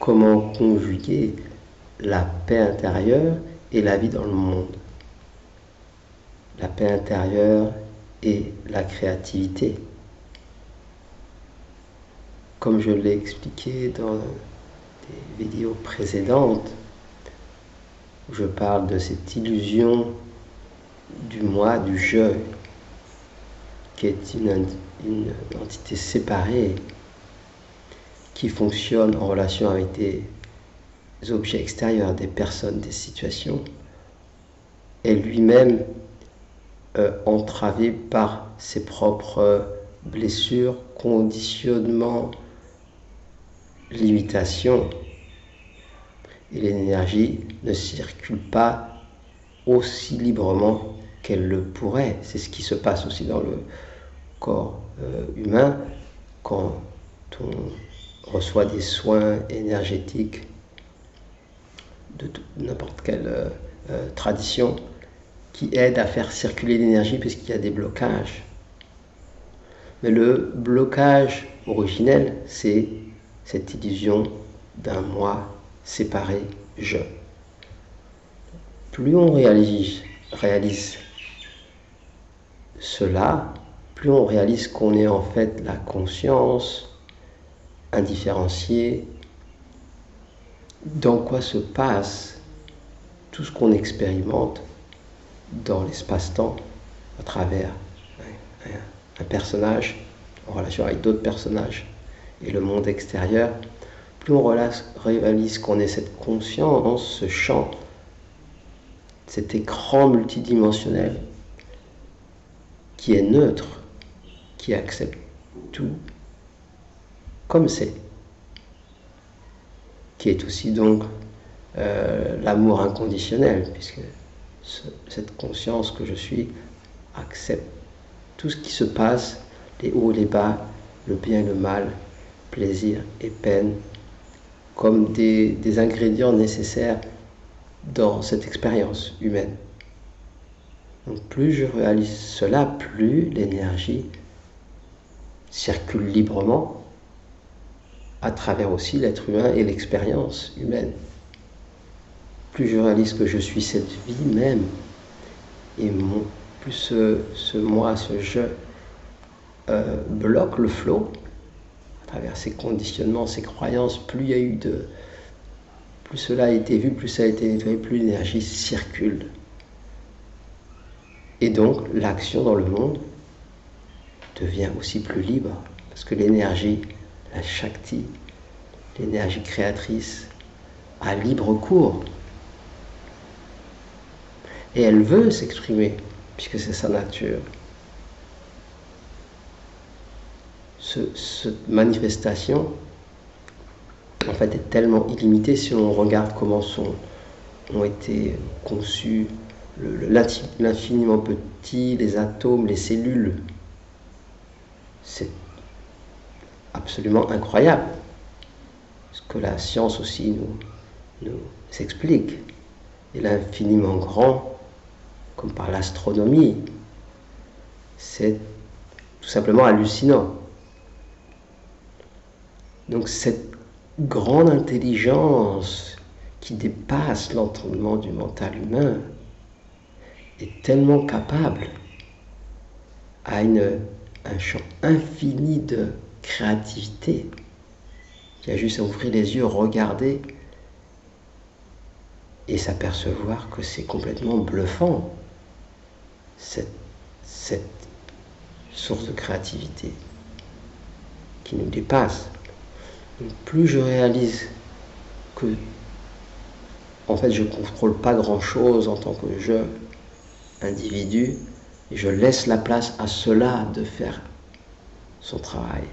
comment conjuguer la paix intérieure et la vie dans le monde. La paix intérieure et la créativité. Comme je l'ai expliqué dans des vidéos précédentes, où je parle de cette illusion du moi, du je, qui est une entité séparée, qui fonctionne en relation avec des objets extérieurs, des personnes, des situations, est lui-même entravé par ses propres blessures, conditionnements, limitations. Et l'énergie ne circule pas aussi librement qu'elle le pourrait. C'est ce qui se passe aussi dans le corps humain quand on reçoit des soins énergétiques de n'importe quelle tradition qui aident à faire circuler l'énergie puisqu'il y a des blocages. Mais le blocage originel, c'est cette illusion d'un moi séparé, je. Plus on réalise cela, plus on réalise qu'on est en fait la conscience indifférenciée, dans quoi se passe tout ce qu'on expérimente dans l'espace-temps à travers un personnage en relation avec d'autres personnages et le monde extérieur. Plus on réalise qu'on est cette conscience, ce champ, cet écran multidimensionnel qui est neutre, qui accepte tout comme c'est, qui est aussi donc l'amour inconditionnel, puisque cette conscience que je suis accepte tout ce qui se passe, les hauts et les bas, le bien et le mal, plaisir et peine, comme des ingrédients nécessaires dans cette expérience humaine. Donc plus je réalise cela, plus l'énergie circule librement à travers aussi l'être humain et l'expérience humaine. Plus je réalise que je suis cette vie même, et plus ce moi, ce je, bloque le flot à travers ces conditionnements, ces croyances, plus cela a été vu, plus ça a été nettoyé, plus l'énergie circule. Et donc l'action dans le monde devient aussi plus libre, parce que l'énergie, la Shakti, l'énergie créatrice, a libre cours. Et elle veut s'exprimer, puisque c'est sa nature. Cette manifestation, en fait, est tellement illimitée si on regarde comment ont été conçus l'infiniment petit, les atomes, les cellules. C'est absolument incroyable. Ce que la science aussi nous explique. Et l'infiniment grand, comme par l'astronomie, c'est tout simplement hallucinant. Donc cette grande intelligence qui dépasse l'entendement du mental humain est tellement capable, à un champ infini de créativité. Il y a juste à ouvrir les yeux, regarder et s'apercevoir que c'est complètement bluffant, cette source de créativité qui nous dépasse. Donc plus je réalise que en fait je ne contrôle pas grand-chose en tant que je, individu, et je laisse la place à cela de faire son travail,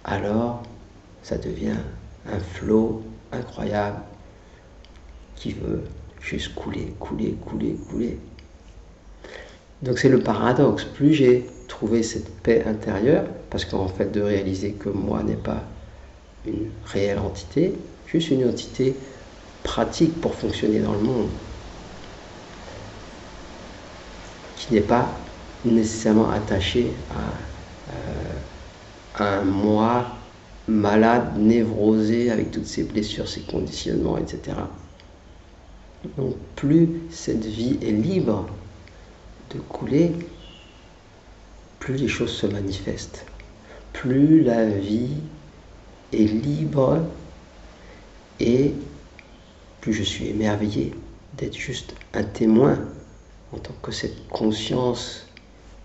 alors ça devient un flot incroyable qui veut juste couler. Donc c'est le paradoxe. Plus j'ai trouvé cette paix intérieure, parce qu'en fait de réaliser que moi n'est pas une réelle entité, juste une entité pratique pour fonctionner dans le monde, qui n'est pas nécessairement attachée à un moi malade, névrosé, avec toutes ses blessures, ses conditionnements, etc. Donc plus cette vie est libre de couler, plus les choses se manifestent. Plus la vie est libre et plus je suis émerveillé d'être juste un témoin en tant que cette conscience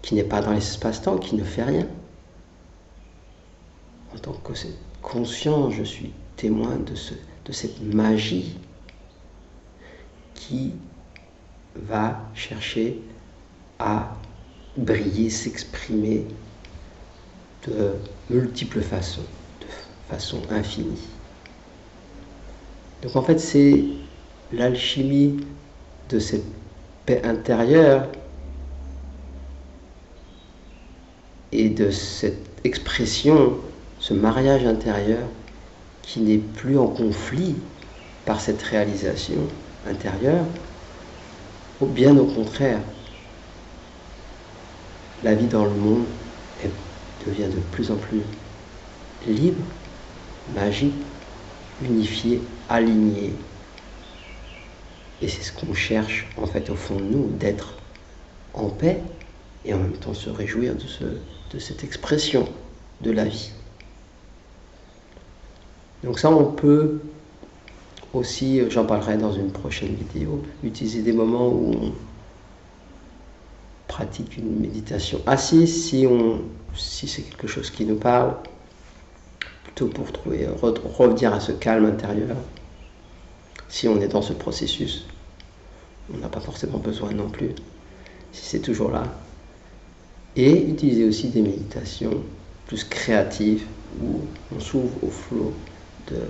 qui n'est pas dans l'espace-temps, qui ne fait rien. En tant que cette conscience, je suis témoin de cette magie qui va chercher à briller, s'exprimer de multiples façons, de façon infinie. Donc en fait, c'est l'alchimie de cette paix intérieure et de cette expression, ce mariage intérieur qui n'est plus en conflit par cette réalisation intérieure, ou bien au contraire, la vie dans le monde devient de plus en plus libre, magique, unifiée, alignée. Et c'est ce qu'on cherche en fait au fond de nous, d'être en paix et en même temps se réjouir de cette expression de la vie. Donc ça, on peut aussi, j'en parlerai dans une prochaine vidéo, utiliser des moments où on pratique une méditation assise, si c'est quelque chose qui nous parle, plutôt pour revenir à ce calme intérieur. Si on est dans ce processus, on n'a pas forcément besoin non plus, si c'est toujours là. Et utiliser aussi des méditations plus créatives, où on s'ouvre au flot de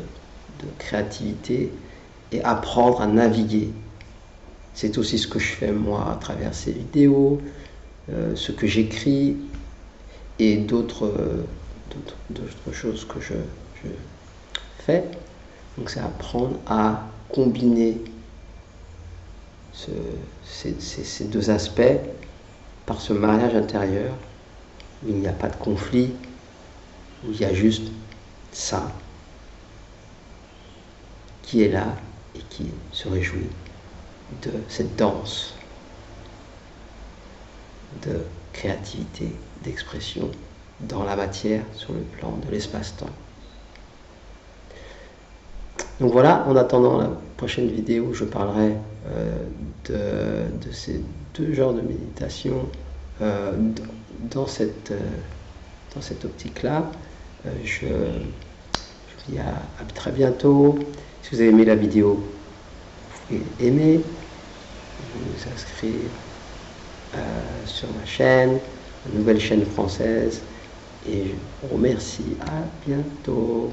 créativité et apprendre à naviguer. C'est aussi ce que je fais moi à travers ces vidéos, ce que j'écris et d'autres choses que je fais. Donc c'est apprendre à combiner ces deux aspects par ce mariage intérieur où il n'y a pas de conflit, où il y a juste ça qui est là et qui se réjouit de cette danse de créativité, d'expression dans la matière sur le plan de l'espace-temps. Donc voilà, en attendant la prochaine vidéo, je parlerai de ces deux genres de méditation dans cette optique-là. Je vous dis à très bientôt. Si vous avez aimé la vidéo, vous pouvez aimer, vous inscrire sur ma chaîne, une nouvelle chaîne française. Et je vous remercie. À bientôt.